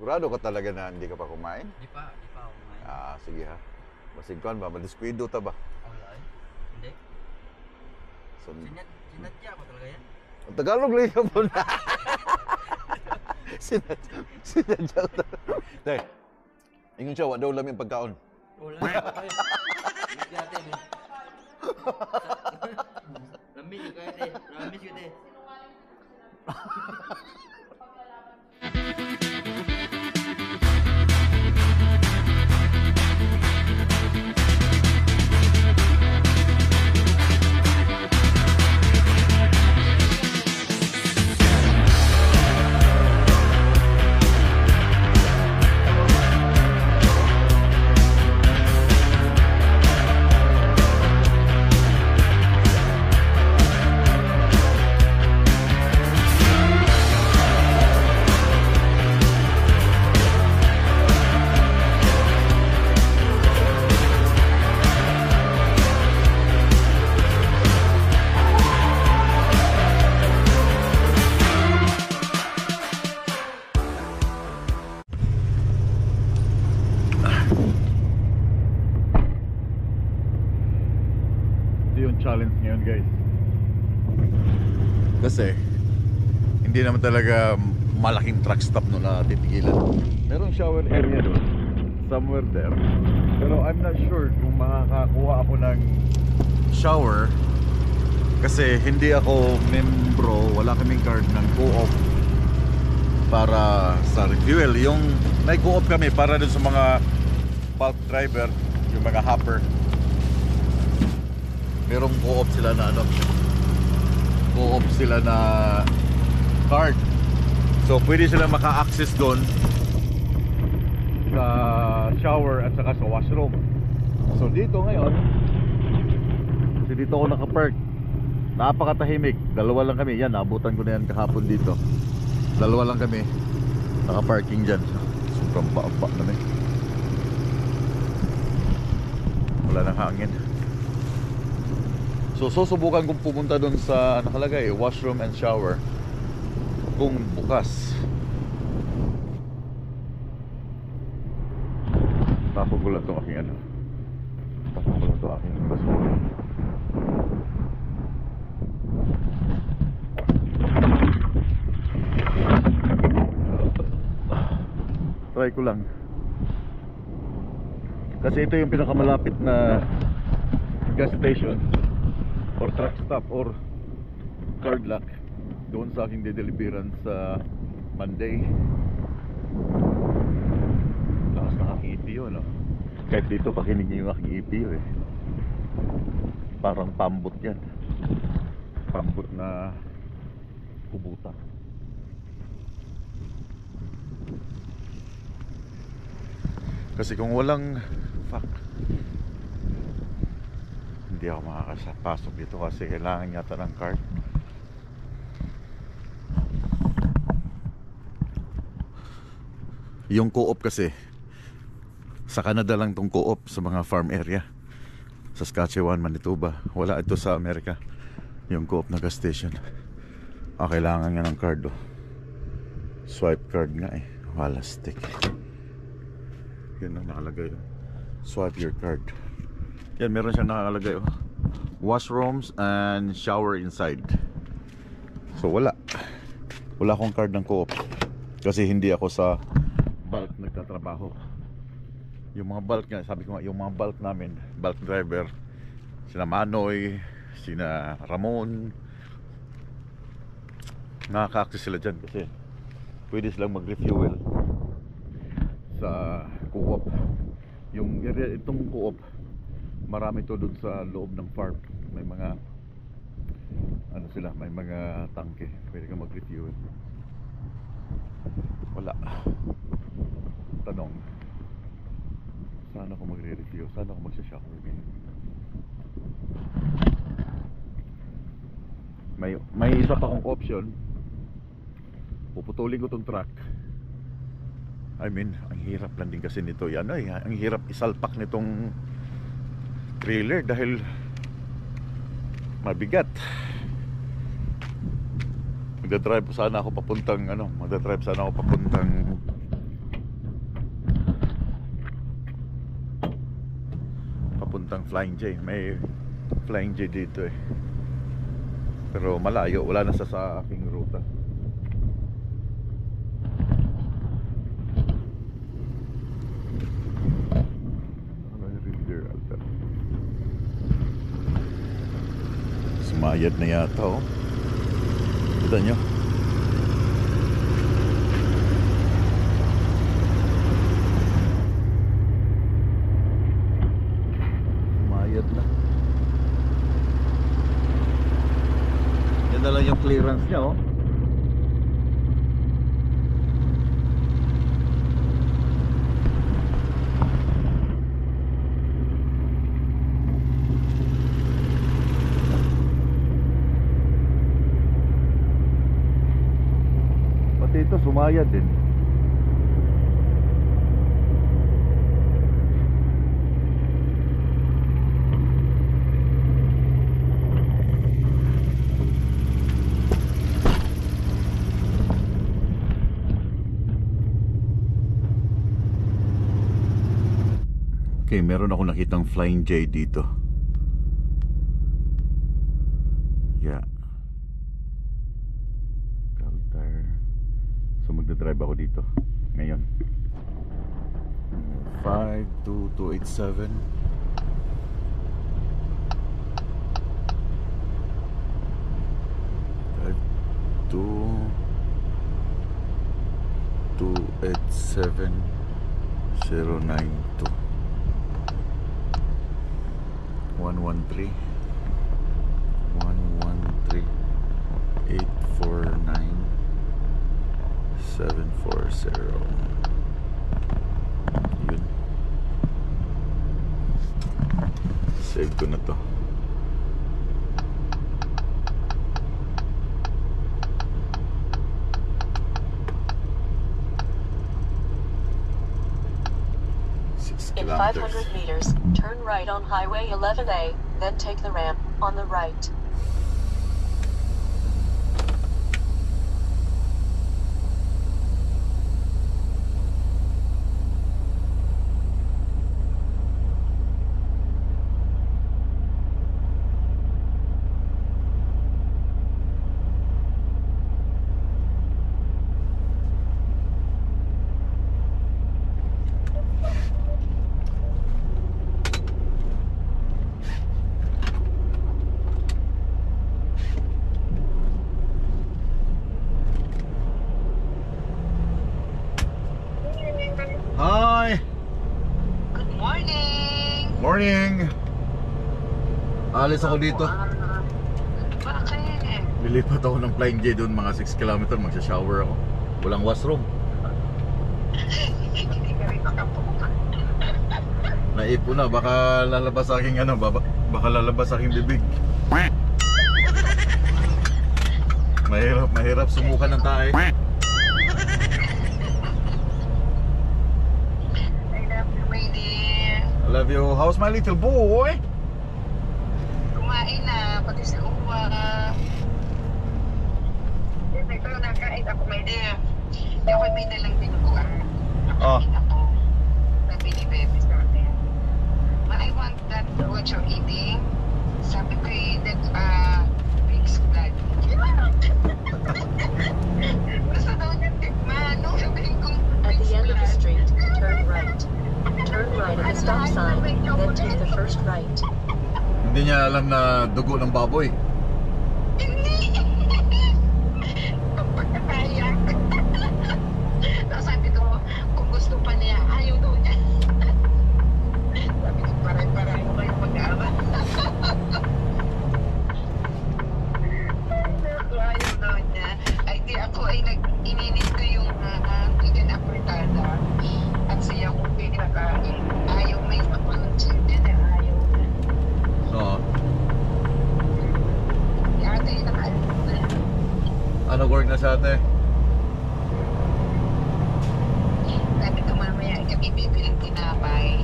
Sigurado ka talaga na hindi ka pa kumain? Di pa ako kumain. Sige ha. Basingkuan ba? Madiskuido ta ba? Wala eh. Hindi. So, Sinadya ko talaga yan. Tagalog lang yan po na. Sinadya ko talaga. Day, ingon siya, wala daw lang yung pagkaon. Wala na kayo. Natin eh. Ramis ko kayo eh. Ramis ko eh. Challenge ngayon guys kasi hindi naman talaga malaking truck stop no na titigilan. Merong shower area doon somewhere there, pero I'm not sure kung makakakuha ako ng shower kasi hindi ako membro, wala kaming card ng co-op para sa refuel. Yung may co-op kami para dun sa mga bulk driver, yung mga hopper. Merong co-op sila na co-op sila na card. So pwede sila maka-access doon sa shower at saka sa washroom. So dito ngayon, kasi dito ako naka-park. Napakatahimik. Dalawa lang kami. Yan, naabutan ko na yan kahapon dito. Dalawa lang kami naka-parking dyan. Sobrang paampak na eh. Wala nang hangin. So susubukan kong pumunta doon sa nakalagay washroom and shower kung bukas. Tapos ko lang ito aking Tapos ko lang ito aking basura. Try ko lang. Kasi ito yung pinakamalapit na gas station or truck stop or card lock doon sa aking dideliveran sa Monday. Lakas ng aking EPO, no? Kahit dito pakinig niyo yung aking EPO eh. Parang pambot yan. Pambot na kubuta. Kasi kung walang hindi ako makakapasok dito kasi kailangan yata ng card. Yung co-op kasi sa Canada lang tong co-op sa mga farm area, Saskatchewan, Manitoba. Wala ito sa Amerika, yung co-op na gas station. Kailangan nga ng card swipe card nga eh. Wala stick. Yan ang nakalagay swipe your card. Yan, meron siyang nakalagay washrooms and shower inside. So wala akong card ng co-op kasi hindi ako sa bulk nagtatrabaho. Yung mga bulk nga, sabi ko nga, yung mga bulk namin, bulk driver, sina Manoy, sina Ramon, nakaka-access sila dyan kasi pwede silang mag-refuel sa co-op. Yung area, itong co-op, marami to doon sa loob ng farm. May mga may mga tangke, pwede kang mag-refuel. Wala. Tanong, saan ako magre-refuel? Saan ako magsha-shower? May isa pa akong option. Puputulin ko tong truck. I mean, ang hirap lang din kasi nito. Yan ay, ang hirap isalpak nitong trailer dahil mabigat. Magdadrive sana ako papuntang papuntang Flying J. May Flying J dito eh. Pero malayo, wala na sa aking ruta. Sumayad na yata oh. Kita nyo? Sumayad na. Yan na lang yung clearance niya oh. Pati ito sumayad din. Okay, meron ako nakitang Flying J dito. Yeah. Caltire. So magdadrive ako dito ngayon. 52287. Two 287 092 113 849 740. Yun. Save ko na to. In 500 meters, turn right on Highway 11A, then take the ramp on the right. Hi! Good morning! Morning! Alis ako dito. Bakit? Lilipat ako ng Flying J doon mga 6 km. Magsha-shower ako. Walang washroom. Hindi ka rin makapunta. Naipo na. Baka lalabas aking ano. Baka lalabas aking bibig. Mahirap sumukan ng tae. I love you. How's my little boy? Kumain na, pati sa uwa. Ito nakain ako, may dear. Hindi ako may dalang dinuguan. Nakain ako. Sabi ni Bebe sa akin, I want that what you're eating. Sabi ko that pig's blood. Gusto daw niya tikman. Nung sabihin kong At pig's the end of the blood. street, turn right. Turn right at the stop sign, then take the first right. Hindi niya alam na dugo ng baboy. Hindi! Pagkakaya. Tapos sabi ko, kung gusto pa niya, ayaw daw niya. Sabi ko, paray-parayo kayo mag-aawat. Ayaw daw niya. Ay, di ako ay ininit ko yung chicken apretada. At siya kung pinakain. Ayaw may pakunsin din na ayaw. Oo. Yata yung nakain na. Ano work na sa ate? Sabi ko mamaya, kami bibiling tinapay.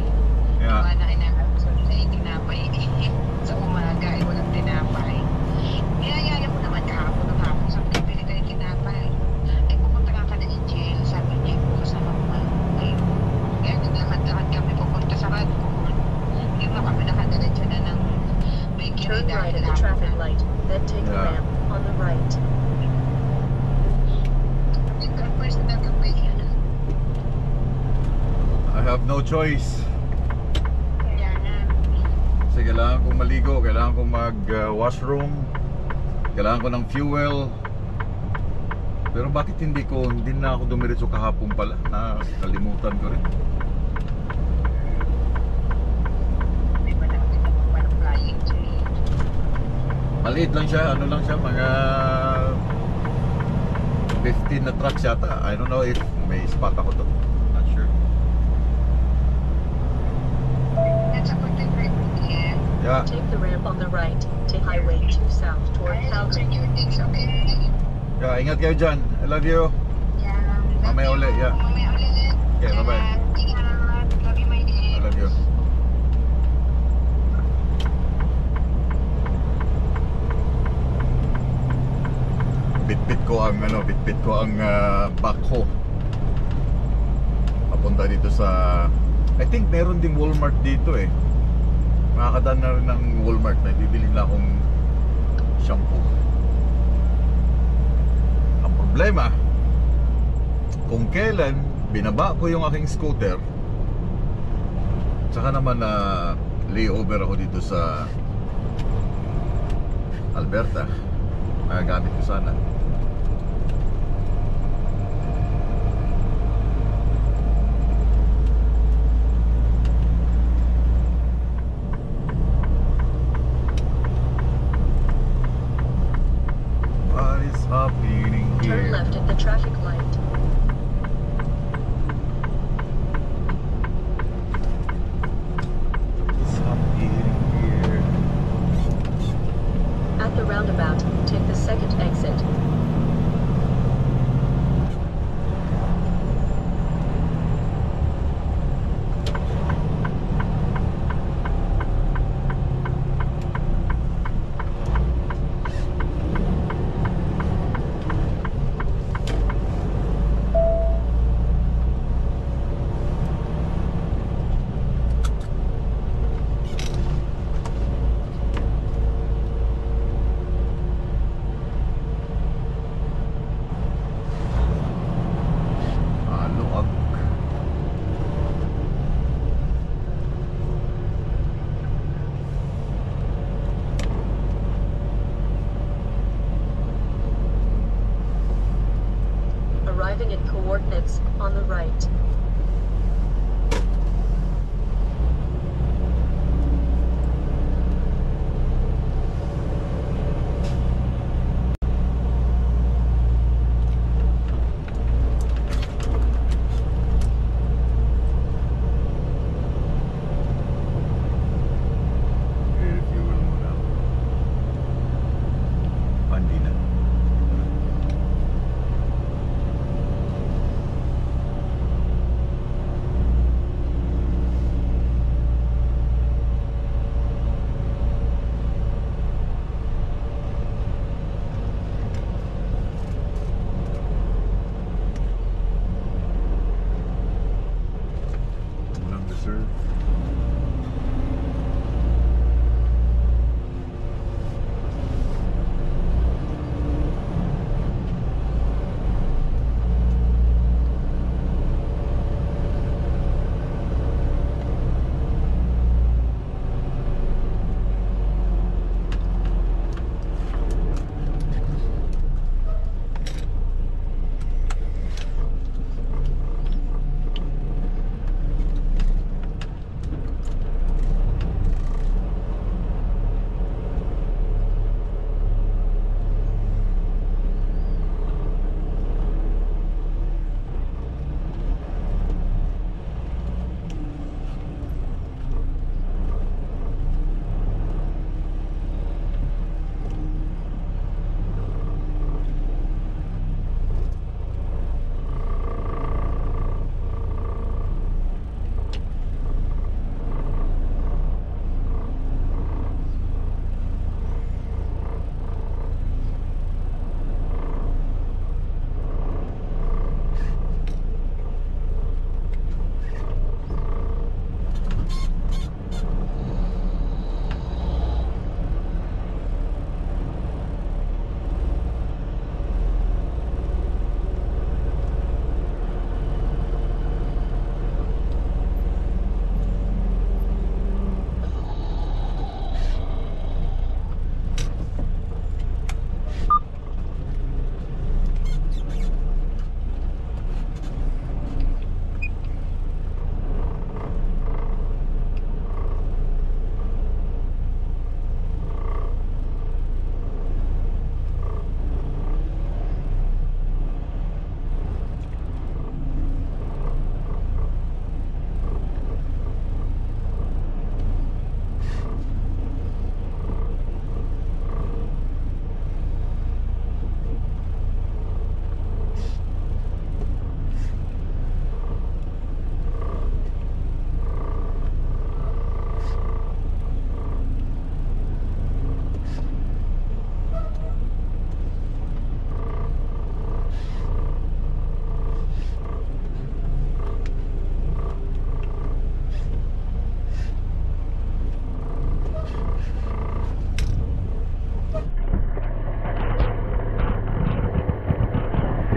Yeah. Wala na inaabsol na yung tinapay. Sa umaga ay walang tinapay. Niyayaya mo naman kahapon ng hapon sa bibili tayo tinapay. have no choice. Yan. Kasi kailangan kong maligo, kailangan kong mag-washroom, kailangan ko ng fuel. Pero bakit hindi na ako dumiretso kahapon pala? Nakalimutan ko rin. May malapit na parang flying tree. Maliit lang siya, ano lang siya, mga 15 na trucks yata. I don't know if may spot ako to. Not sure. That's a good trip. Yeah. Yeah. Take the ramp on the right to Highway 2 south toward I'll check Calgary. your things, okay? Yeah, ingat kayo dyan. I love you. Yeah. Mamaya Love you. ulit, yeah. Mamaya ulit. Okay, bye-bye. Ingat. Love you, my dear. I love you. Bitbit ko ang backhoe. Papunta dito sa, I think meron ding Walmart dito eh. Makakadaan na rin ng Walmart. May bibili na akong shampoo. Ang problema, kung kailan binaba ko yung aking scooter, saka naman na layover ako dito sa Alberta, magagamit ko sana. What is happening Turn here? left at the traffic light. What's happening here? At the roundabout, take the second exit. Luag. Arriving at coordinates on the right. I-fuel muna ako. Hindi na. Walang reserve.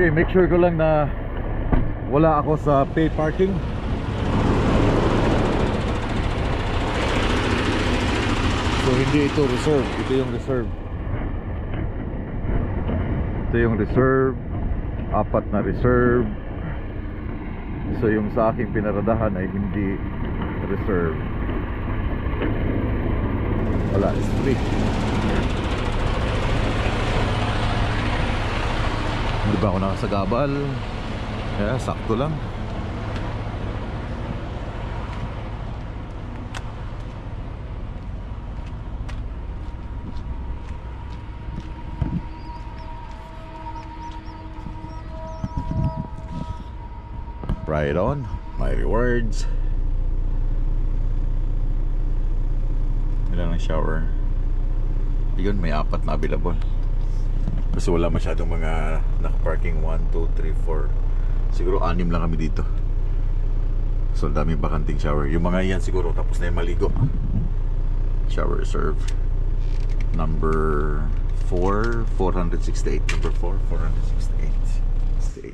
Okay, make sure ko lang na wala ako sa pay parking. So hindi ito reserve, ito yung reserve. Ito yung reserve, 4 na reserve. So yung sa aking pinaradahan ay hindi reserve. Wala, it's free. Hindi ba ako nakasagabal? Kaya sakto lang. Right on, my rewards. Ilan ang shower? Yun, may 4 na available. Kasi wala masyadong mga naka-parking. 1, 2, 3, 4. Siguro 6 lang kami dito. So dami bakanting shower. Yung mga yan siguro tapos na yung maligo. Shower reserve. Number 4, 468. Number 4, 468. 68.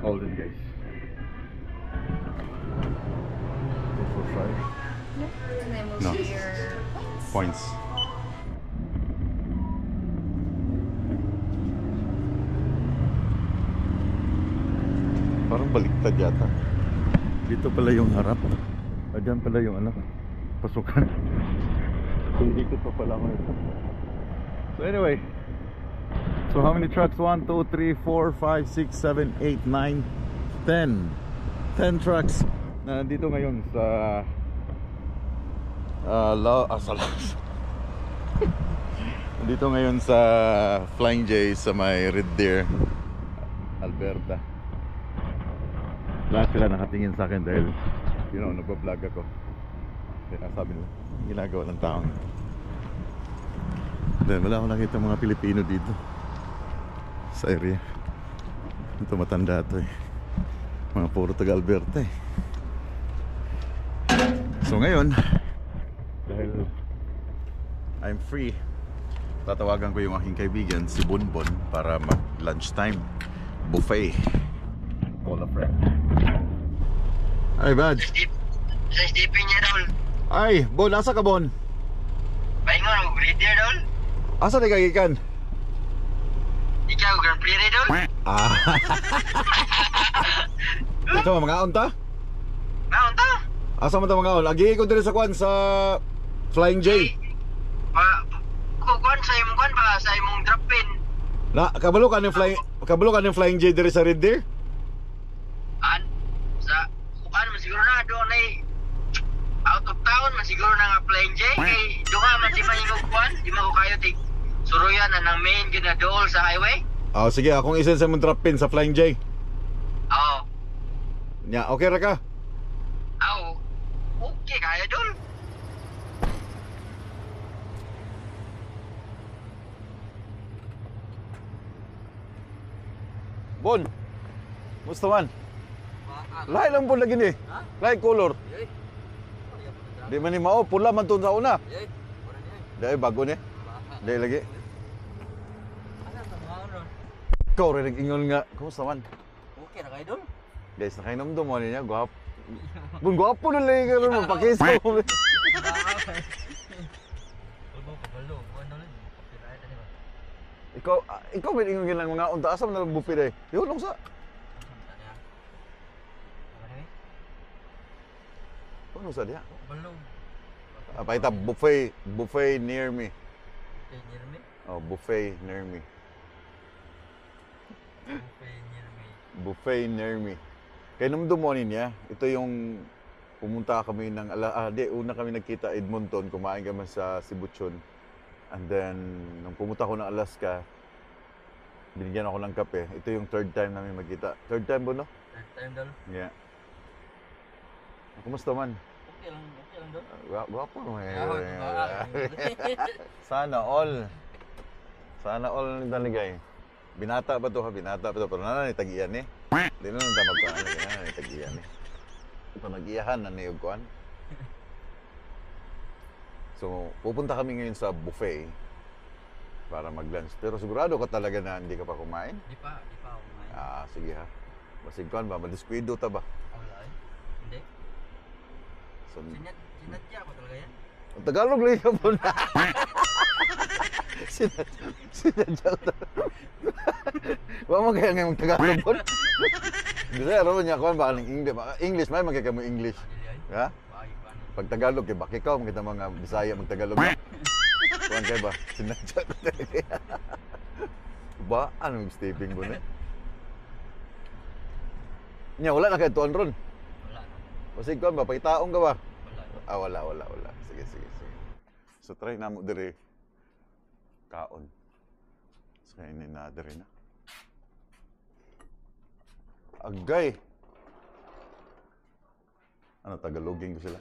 Hold it, guys. 245. No. Points. Parang baliktad yata. Dito pala yung harap. Diyan pala yung ano, pasukan. Hindi ko pa pala ako ito. So anyway, so how many trucks? 1, 2, 3, 4, 5, 6, 7, 8, 9, 10. 10 trucks na nandito ngayon sa nandito ngayon sa Flying J sa may Red Deer, Alberta. Lahat sila nakatingin sa akin dahil nagbablog ako. Kaya sabi nila, ginagawa ng taong. Dahil wala akong nakita mga Pilipino dito sa area. Ito matanda ito eh. Mga puro taga Alberta eh. So ngayon, dahil I'm free, tatawagan ko yung aking kaibigan si Bonbon para mag lunch time buffet. Call a friend. Ay bad. Sa STP niya dol. Ay Bon, asa ka Bon? Paingon mo breeder dol. Asa na kagikan? Ikaw Grand Prix dol. Ah. Ito mga unta? Naon ta? Asa man ta mga on? Agi ko dire sa kwan sa Flying J. Kukuan sa imong kuan ba sa imong drop pin. Na kabalo ka ng Flying J dire sa Red Deer? Sa kuan man siguro na do na out of town man siguro na nga Flying J kay duha man di man yung kuan, di man ko kayo tig suruyan na ng main gyud na dool sa highway. Oh sige, akong isen sa mong drop pin sa Flying J. Oo. Nya, okay ra ka? Oo. Okay kaya dol. Bon. Musta man? Lahi lang po lagi ni. Lahi color. Di man ni mao pula man tun sa una. Dai bago ni. Dai lagi. Ikaw rin ingon nga, kumusta man? Okay na kayo doon? Guys, nakainom mo niya, guwapo. Bun guwapo na lang ka rin, pakis ko. Ikaw may ingon lang mga unta asa man na buffet day. Yo lang sa. Ano sa dia? Balong. Apa ita buffet near me. Near me? Oh, buffet near me. Buffet near me. Kaya nung dumonin niya, ito yung pumunta kami ng una kami nagkita Edmonton, kumain kami sa Sibuchon. And then nung pumunta ko ng Alaska, Binigyan ako ng kape. Ito yung third time namin magkita. Third time ba, no? Third time dol. Yeah. Kumusta man? Okay lang dol. Gwapo naman. Sana. Sana all naligay. Binata ba to ha? Binata ba to? Pero nanay tagiyan eh. Di na nang damag ko. Nanay tagiyan eh. Ito nag-iyahan na niyog kuan. So, pupunta kami ngayon sa buffet para mag-lunch. Pero sigurado ka talaga na hindi ka pa kumain? Di pa ako kumain. Ah, sige ha. Basig kuan ba? Madiskwido ta ba? Wala eh. Hindi. So, Sinadya ko talaga yan. ang Tagalog lang ka po na. Sinadya ko. Wala mo kaya ngayong Tagalog po. Bisa, alam niya kuan ba? English, may magkaka mo English. Dili ay. Ha? Waay pa ni. Pag Tagalog, kaya bakit ikaw, makita mga Bisaya mag-Tagalog na. Kuhan kayo ba? Sinadya ko talaga. Ba? Anong stepping mo na? Nya, wala na kayo tuon ron. Wala na. Kasi kuhan ba? Pakitaong ka ba? Wala. Ah, wala. Sige. So, try na mo dire. Kaon. So, kainin na dire na. Agay! Ano, Tagalogin ko sila?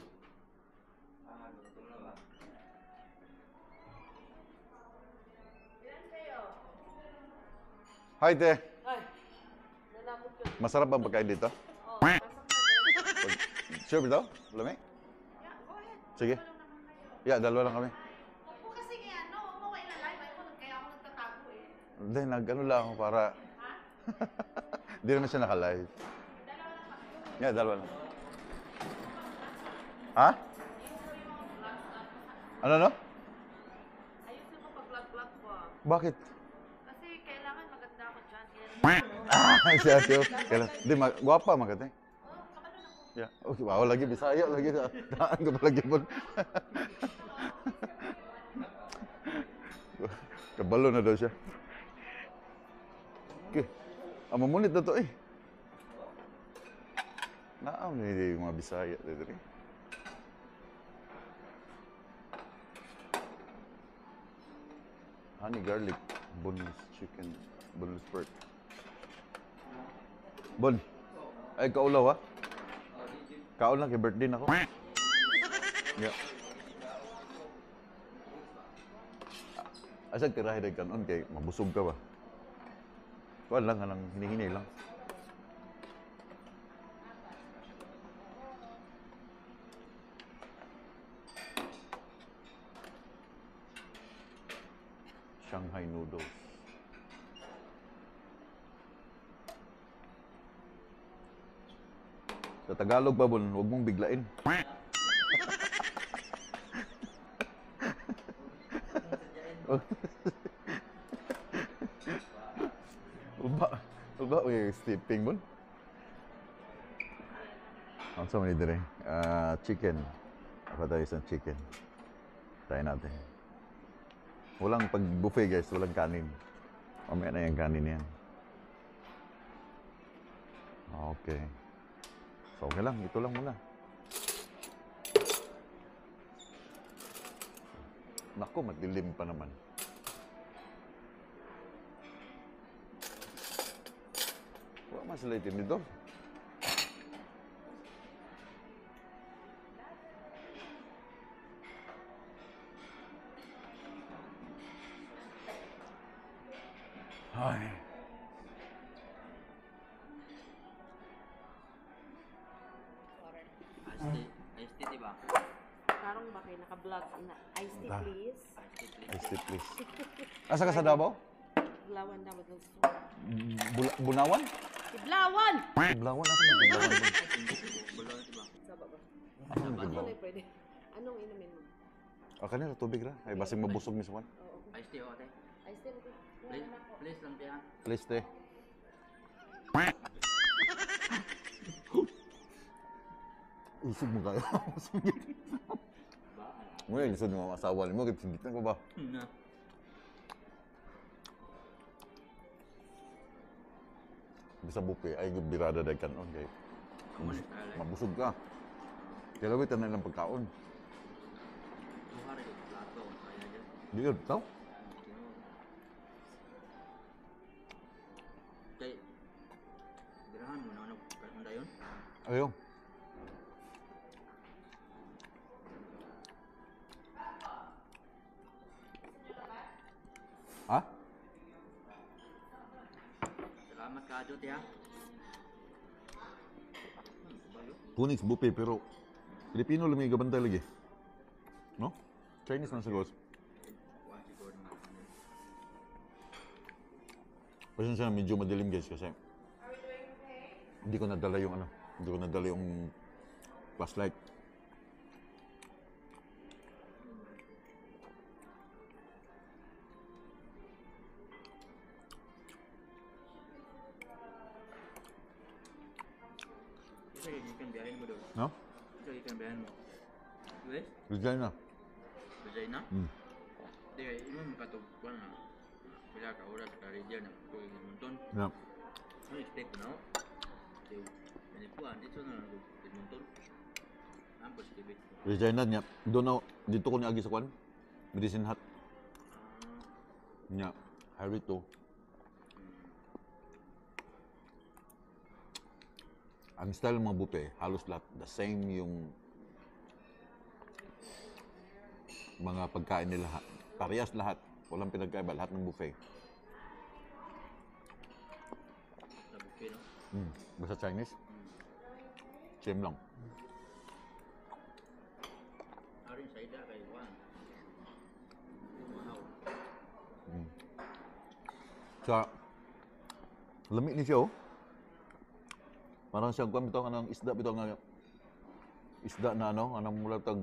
Hi, te. Ay, nanapot ko. Masarap ba ang pagkain dito? Oh, pasok na. Sure ba ito? Lami? Yeah, go ahead. Sige. Dalawa lang naman kayo. Yeah, dalawa lang kami. Opo kasi kaya, no, huwag mo ko ilalay. Kaya ako nagtatago eh. Hindi, nag-ano lang ako para... Ha? Hindi naman siya naka-live. Dalawa lang kami. Yeah, dalawa lang. Ha? Ano, no? Ayos na kapag-vlog-vlog ko. Bakit? Kasi kailangan maganda ako dyan. Ah, si Ate. Hindi, guwapa magate. Oh, kabalo na ko. Yeah. Okay, wow, lagi Bisaya, lagi. Daan ka pa lagi po. Kabalo na daw siya. Okay. Mamunit na to eh. Naam na yung mga Bisaya dito rin. Honey garlic, boneless chicken, boneless pork. Bon, ay kaulaw ha? Kaon lang kay birthday na ko. Yeah. Asag tirahe day kanon kay mabusog ka ba? Kuan lang anang hinihinay lang. Shanghai noodles. Sa Tagalog ba, Bon, huwag mong biglain. Uba, may stepping, Bon. Ang sa mani dire? Chicken. Apa tayo isang chicken. Try natin. Walang pag-buffet guys, walang kanin. Mamaya na yung kanin yan. Okay. So okay lang, ito lang muna. Naku, madilim pa naman. Wala mas lightin nito. Ay. Iced tea, diba? Karong ba kayo naka-vlog na iced tea Ah. please? Ice tea, please. Asa ka sa Davao? Iblawan daw gusto. Bunawan? Iblawan! Iblawan? Asa ka Iblawan? Bulo, diba? Saba ba? Ano Ano Iblawan? na pwede? Anong inumin mo? Kanina tubig ra. Ay, basing mabusog ni Suwan. Oo. Iced tea, okay. Iced tea please. Please, please lang tiyan. Please, te. Usog mo kayo. Mo yung lisod mo asawa mo. Kaya sinditan ko ba? Na. Bisa buke. Ay, birada dahil kanon. Kaya Kumalit ka lang. mabusog ka. Kaya lawit na lang pagkaon. Buka rin yung plato. Kaya dyan. Di yun, tau? Ayun. Ha? Salamat ka, Adot, ya. Phoenix buffet pero Filipino lumig gabantay lagi. No? Chinese man siguro. Kuha siguro nga. Pasensya na medyo madilim guys kasi hindi ko nadala yung hindi ko nadala yung flashlight. Ito yung ikan biyahin mo doon. No? Ito yung ikan biyahin mo. US? Regina. Regina? Hmm. Hindi, imo makatugpan na. Pila ka oras ka region na ito yung Edmonton. Yeah. Ano expect mo, no? So, manipuan, dito na lang Edmonton. Ampos, kibit. Regina niya. Doon ako, dito ko niagi sa kwan. Medicine Hat. Niya. Harry to. Ang style ng mga buffet, halos lahat, the same yung mga pagkain nila. Parehas lahat. Walang pinagkaiba, lahat ng buffet. Sa buffet, no? Basta Chinese, same lang. Arin sa ida kay Juan. Wow. Sa lamig ni siya, oh. Parang siyang kwan bitaw kanang isda bitaw nga isda na anong mula tag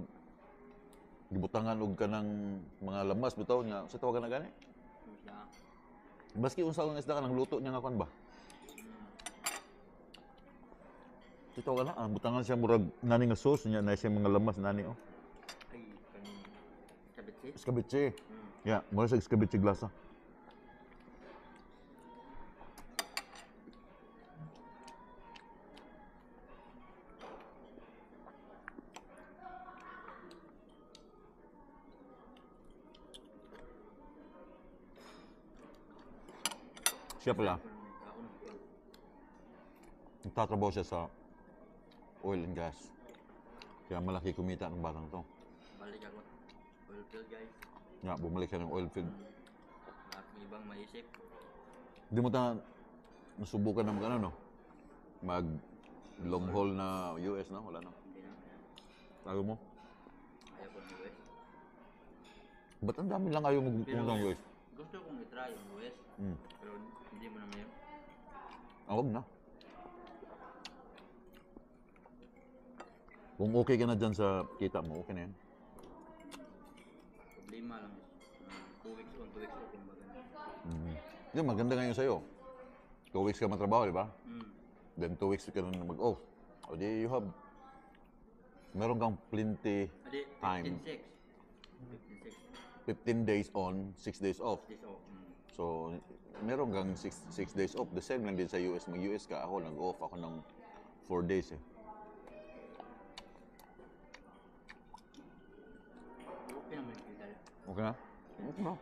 gibutangan og kanang mga lamas bitaw nya sa tawagan na gani. Musa. Baski unsa ang isda kanang luto niya nga kwan ba? Ito wala ang butangan siya murag nani nga sauce nya na siya mga lamas nani oh. Ay, kani kabitsi. Escabeche. Yeah, mura sa escabeche glasa. Siya pala, Kaon ko. nagtatrabaho siya sa oil and gas. Kaya malaki kumita ng batang to. Balik ako. Oil field, guys. Nga, bumalik siya ng oil field. Lahat ng ibang maisip. Hindi mo ta nasubukan na mag no? Mag long haul na US, no? Wala, no? Hindi na. Ayaw mo? Ayaw ko ng US. Ba't ang dami lang ayaw magpupunta ng US? Gusto kong itry yung US. Pero hindi mo na ngayon. Huwag na. Kung okay ka na dyan sa kita mo, okay na yan. Problema lang is 2 weeks on, 2 weeks off yung baga na. Yung maganda ngayon sa'yo. 2 weeks ka matrabaho, di ba? Then 2 weeks ka na mag-off. O di you have... Meron kang plenty Adi, time. 15-6. 15 days on, 6 days off. This off. So, meron kang 6 days off. The same lang din sa US. Mag-US ka. Ako, nag-off ako ng 4 days eh. Okay naman yung kita. Okay na? Okay na.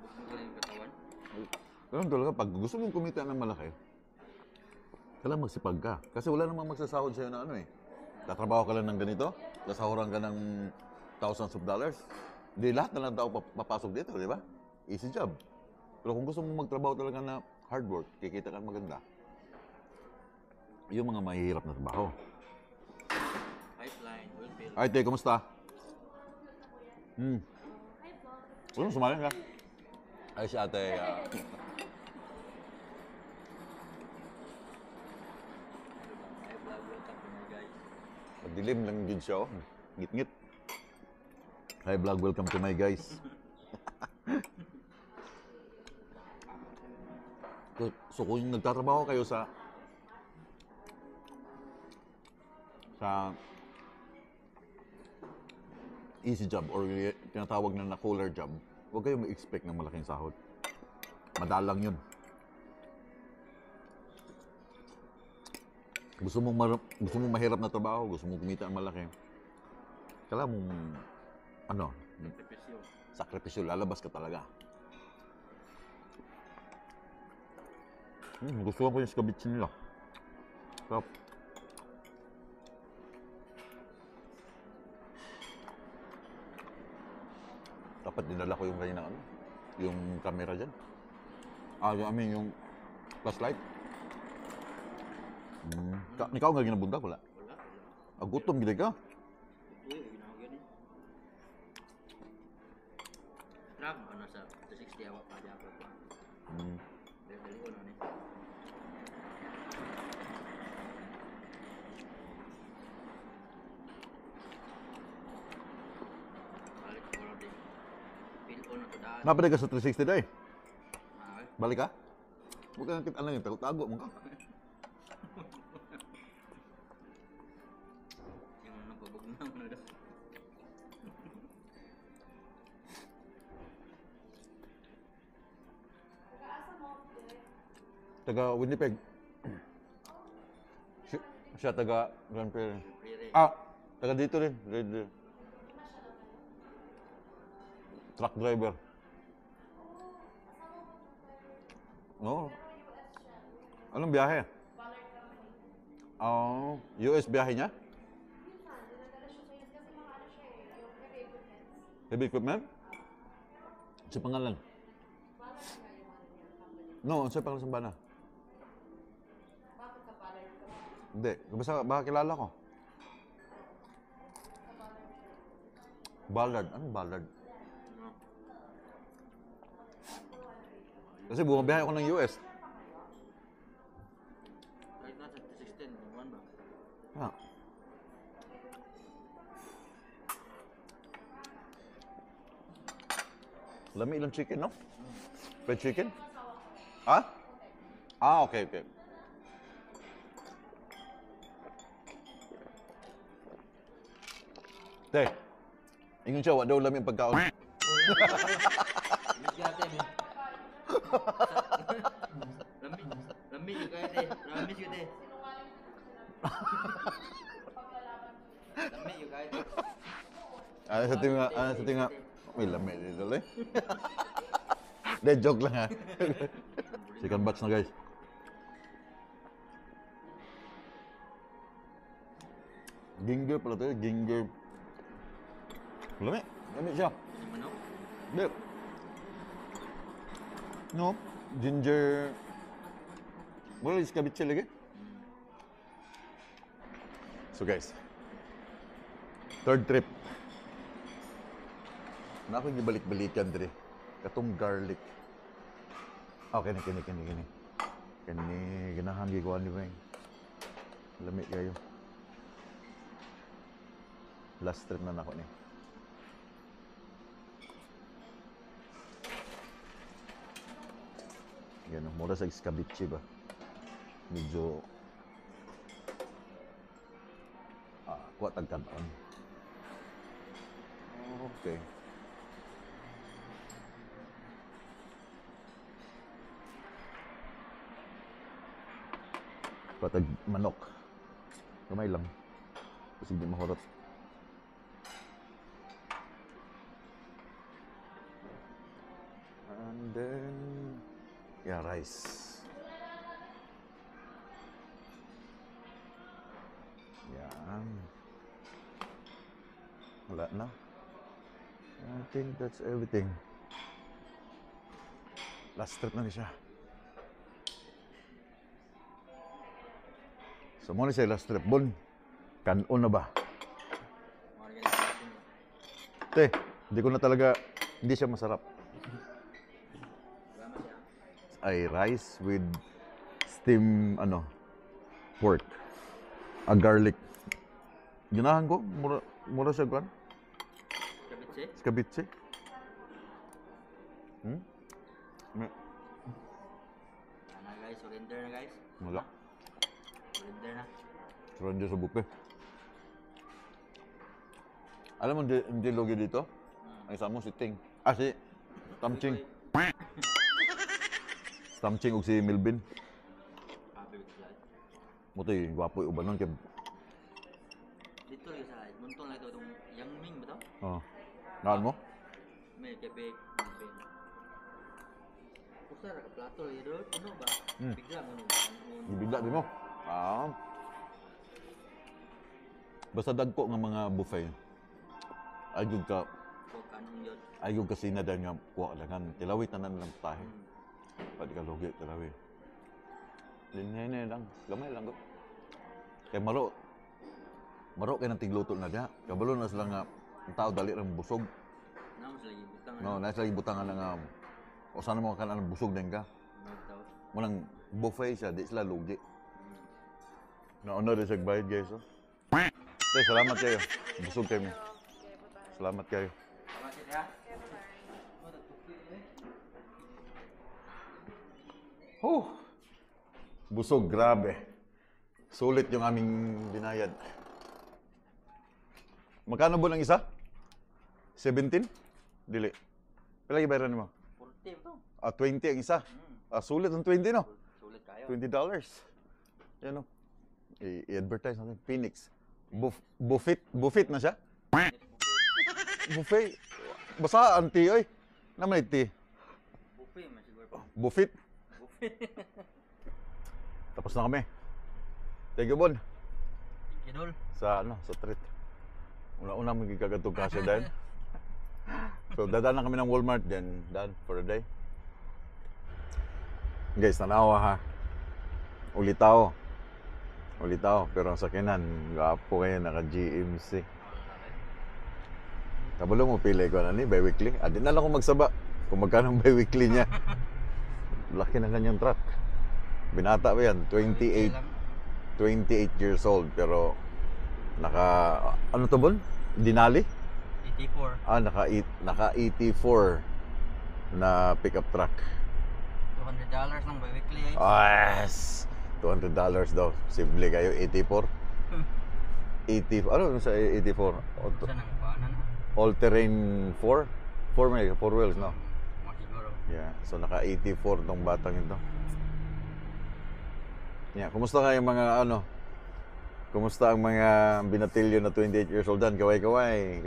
Bukmo ko lang yung katawan. Ganun talaga, pag gusto mong kumita ng malaki, kailangan magsipag ka. Kasi wala namang magsasahod sa'yo na ano eh. Tatrabaho ka lang ng ganito, kasahuran ka ng thousands of dollars. Hindi lahat na lang tao papasok dito, di ba? Easy job. Pero kung gusto mong magtrabaho talaga na hard work, kikita ka maganda. Yung mga mahihirap na trabaho. Pipeline, oil field. Ay, te, kumusta? Wala, sumali ka. Ay, si ate, Hi vlog, welcome to my guys. Madilim lang din siya, oh. Ngit-ngit. Hi vlog, welcome to my guys. So kung nagtatrabaho kayo sa easy job or tinatawag na cooler job, huwag kayong mag-expect ng malaking sahod. Madalang yun. Gusto mong mahirap na trabaho, gusto mong kumita ng malaki, kailangan mong sakripisyo, lalabas ka talaga. Gusto ko yung escabeche nila. Sarap. Dapat dinala ko yung kanina ano, yung camera dyan. Yung flashlight. Ikaw nga ginabunta wala? Wala. Gutom gila ka? Uy, ginawag yun eh. Truck, ano sa 260 awak pa dyan pa. Dali ko na eh. Balik ko lang din. Feel ko na to daan. Napatay ka sa 360 day? Ah, Balik ka? Huwag ka nakita lang yung tago mo ka. yung napabugnaw na daw. Taga Winnipeg. Siya taga Grand Prairie. Prire. Taga dito rin. Truck driver. No. Anong biyahe? US biyahe niya? Heavy equipment? Sa pangalan? No, sa pangalan sa bana. Hindi. Baka kilala ko. Ballard. Anong Ballard? Kasi bumabiyahe ako ng US. Kahit nasa 216, buwan ba? Lami ilang chicken, no? Fried chicken? Okay. Te, ingon siya, daw lami ang pagkaon. Miss natin eh. Lami yung kahit eh. Promise yun eh. Lami yung kahit eh. Sa tinga. May lami dito eh. De, joke lang ha. Second batch na guys. Ginger pala tayo, ginger. Lami siya. Yung manok? Hindi. No, ginger. Wala is kabitse lagi. So guys, third trip. Na ako gibalik-balikan dire. Katong garlic. Okay, kini. Kani ganahan gikuan ni Beng. Lami kayo. Last trip na nako ni. Yan, mura sa iskabichi ba? Medyo kuha tagkanon. Okay. Patag manok. Kamay lang. Kasi hindi mahurot. And then rice. Yan. Wala na. I think that's everything. Last trip na siya. So muna siya last trip. Bon, kanon na ba? Te, hindi siya masarap. Ay rice with steam pork. Garlic. Ginahan ko, mura siya kan? Skabitse. Ano guys, surrender na guys. Wala. Surrender na. Surrender sa bupe. Alam mo, hindi logi dito? Ang isa mo si Ting. Si Tamching. Tamching ug si Melvin. Mutoy, gwapo yung uban nun. Dito lang sa Edmonton lang ito, itong Yang Ming ba ito? Oo. Naan mo? May Quebec, Melbourne. Pusa, plato yun. Ano ba? Bigla mo nung. Ibigla din mo. Basta dagko ng mga buffet. Ay, good ka. Huwag kanong yun. Ayaw kasi na dahil nga kuha lang. Tilawit na lang tayo. Pwede ka lugi, tilawit. Linya lang. Gamay lang ko. Kaya maro kayo ng tigluto na diya. Kabalo na sila nga ang tao dali ng busog. Naman sila ibutang. No, nasa ibutangan na nga. O sana mo ka ng busog din ka. Walang buffet siya, di sila lugi. Nauna rin siya bayad guys. Oh. Okay, salamat kayo. Busog kayo. Salamat kayo. Salamat ya. Busog, grabe. Sulit yung aming binayad. Magkano ba ng isa? 17? Dili. Pila ibayaran mo? 40 to. 20 ang isa. Sulit ang 20, no? Sulit kayo. $20. Yan, no? I-advertise natin. Phoenix. Buffet na siya? Buffet. Basta ang tea, oy. Naman tea. Buffet, man siguro pa. Buffet. Buffet. Tapos na kami. Thank you, Bon. Thank you, Dol. Sa treat. Una-una magkikagatog kasi dahil. So, dadaan na kami ng Walmart, then done for the day. Guys, tanawa ha. Ulitaw. Pero ang sakinan, gapo kayo naka-GMC. Kabalo mo pili ko na ni, bi-weekly. Di na lang ako magsaba kung magkano ang bi-weekly niya. Laki na kanyang truck. Binata ba yan? 28 years old, pero ano to Bon? Denali? 84. Naka 84 na pickup truck. $200 lang by weekly eh. Yes! $200 daw. Simple kayo, 84. 80, ano sa 84? Saan ang paanan na? All-terrain 4? 4 wheels, no? Siguro. Yeah, so naka 84 tong batang ito. Yeah, kumusta kayo mga Kumusta ang mga binatilyo na 28 years old dan? Kaway-kaway.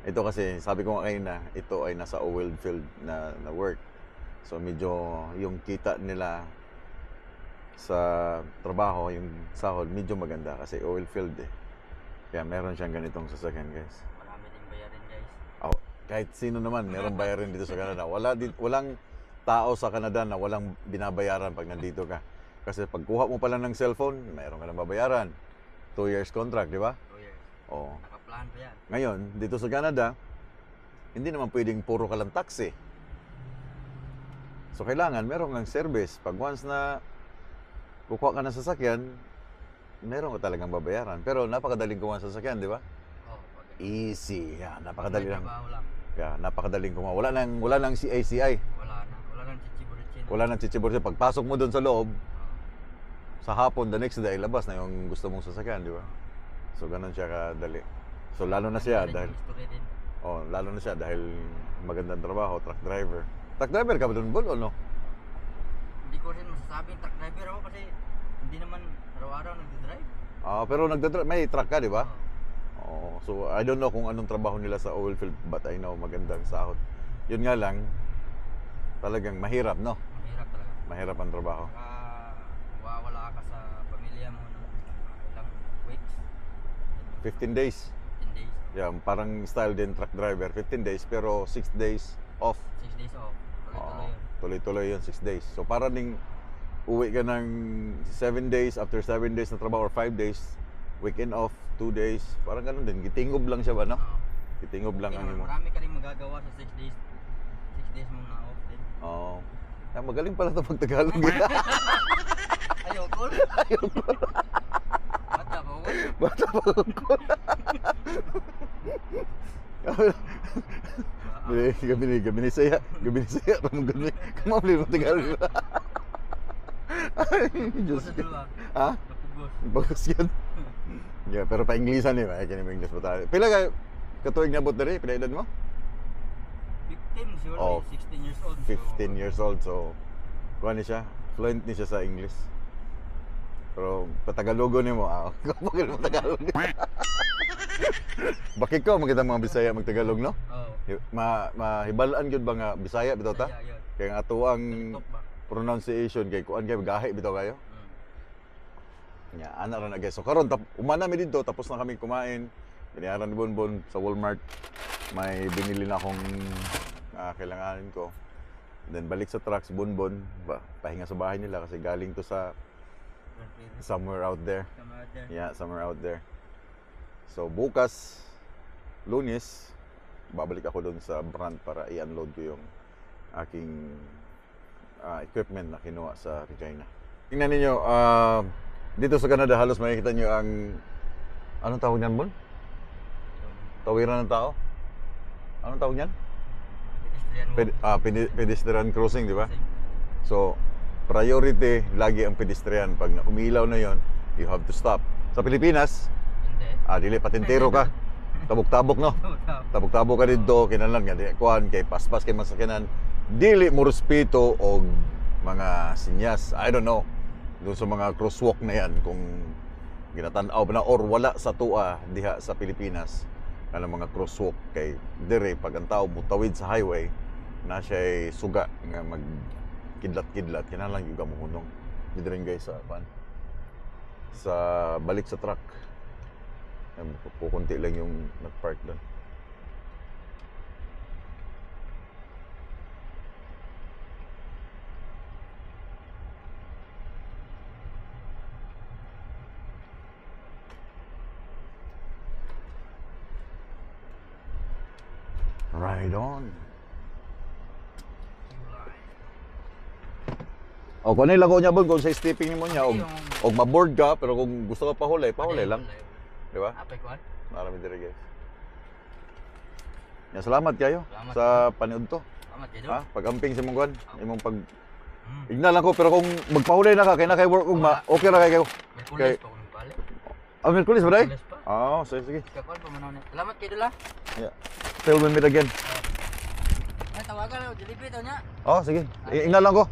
Ito kasi, sabi ko nga kayo na, ito ay nasa oil field na work. So medyo yung kita nila sa trabaho, yung sahod, medyo maganda kasi oil field eh. Kaya meron siyang ganitong sasakyan, guys. Marami ding bayarin, guys. Kahit sino naman, meron bayarin dito sa Canada. Walang tao sa Canada na walang binabayaran pag nandito ka. Kasi pagkuha mo pa lang ng cellphone, mayroon ka nang babayaran. 2 years contract, di ba? 2 years. Oo. Nakaplan pa yan. Ngayon, dito sa Canada, hindi naman pwedeng puro ka lang taxi. So, kailangan meron kang service. Pag once na kukuha ka ng sasakyan, meron ka talagang babayaran. Pero napakadaling kuha ng sasakyan, di ba? Easy. Yeah, napakadali lang. Yeah, napakadaling kuha. Wala nang CACI. Wala nang chichiburitsin. Wala nang chichiburitsin. Pagpasok mo doon sa loob, sa hapon, the next day, labas na yung gusto mong sasakyan, di ba? So, ganun siya kadali. So, lalo na siya dahil magandang trabaho, truck driver. Truck driver ka ba doon, Bol, o no? Hindi ko rin masasabing truck driver ako kasi hindi naman araw-araw nagdadrive. Pero may truck ka, di ba? So, I don't know kung anong trabaho nila sa oil field, but I know magandang sahod. Yun nga lang, talagang mahirap, no? Mahirap talaga. Mahirap ang trabaho. Wala ka sa pamilya mo ng ilang weeks. 15 days. 15 days. Yeah, parang style din truck driver. 15 days, pero 6 days off. 6 days off. Tuloy-tuloy yun. Tuloy-tuloy yun, 6 days. So, para ding uwi ka ng 7 days, after 7 days na trabaho, or 5 days, weekend off, 2 days, parang ganun din. Gitingob lang siya ba, no? Gitingob lang ang imo. Marami ka rin magagawa sa 6 days. 6 days mong na-off din. Oo. Magaling pala ito pag Tagalog. Ayoko. Bata pa ako. Gabi ni saya. Ramon gabi. Kamabli mo Tagalog. Ay, Diyos ko. Ha? Bagus yan. Yeah, pero pa-Inglesan eh. Kaya kanina English pa tayo. Pila ka katuig na bot na rin? Pila edad mo? 15, surely. 16 years old. 15 years old. So, kuha ni siya. Fluent ni siya sa English. Pero, patagalogo ni mo. Kapag mo Tagalog. Bakit ko, magandang mga Bisaya magtagalog, no? Oo. Mahibalaan yun ba nga Bisaya, bitaw ta? Bisaya, yun. Kaya nga ito ang pronunciation, kay kuan kayo, gahi, bitaw kayo? Yeah, anak rin na guys. So, karon umana mi dito, tapos na kami kumain. Binayaran ni Bonbon sa Walmart. may binili na akong kailanganin ko. Then balik sa trucks, Bonbon, pahinga sa bahay nila kasi galing to sa somewhere out there. Yeah, somewhere out there. So bukas, Lunes, babalik ako doon sa brand para i-unload ko yung aking equipment na kinuha sa Regina. Tingnan ninyo, dito sa Canada halos makikita nyo ang anong tawag niyan, Bon? Tawiran ng tao? Anong tawag niyan? Pedestrian crossing, di ba? So, priority lagi ang pedestrian. Pag umilaw na yon, you have to stop. Sa Pilipinas, dili patintero ka. Tabok-tabok, no? Tabok-tabok ka dito, kinalang nga, kuhan kay paspas kay masakinan. Dili mo respeto o mga sinyas. I don't know. Doon sa mga crosswalk na yan, kung ginatanaw na or wala sa tua diha sa Pilipinas, kanang mga crosswalk kay dire pag ang tao mutawid sa highway na siya'y suga nga magkidlat-kidlat, kinahanglan yung gamuhunong. Dito rin guys sa balik sa truck. Pukunti lang yung nag-park doon. Right on. O kung ano lang ko niya Bon, kung sa stepping mo niya og maboard ka, pero kung gusto ka pahulay lang. Di ba? Marami dire guys. Ya, salamat kayo sa panood to. Salamat kayo. Pag-amping sa mong kuan, imong pag igna lang ko, pero kung magpahulay na ka kay na kay work ugma, okay ra kayo. Merkulis pa kung balik. Merkulis ba day? Merkulis pa. Sige. Kakuan pa man. Salamat kayo dula. Yeah. Till we meet again. Ay tawagan ako, delivery daw niya. Sige. Igna lang ko.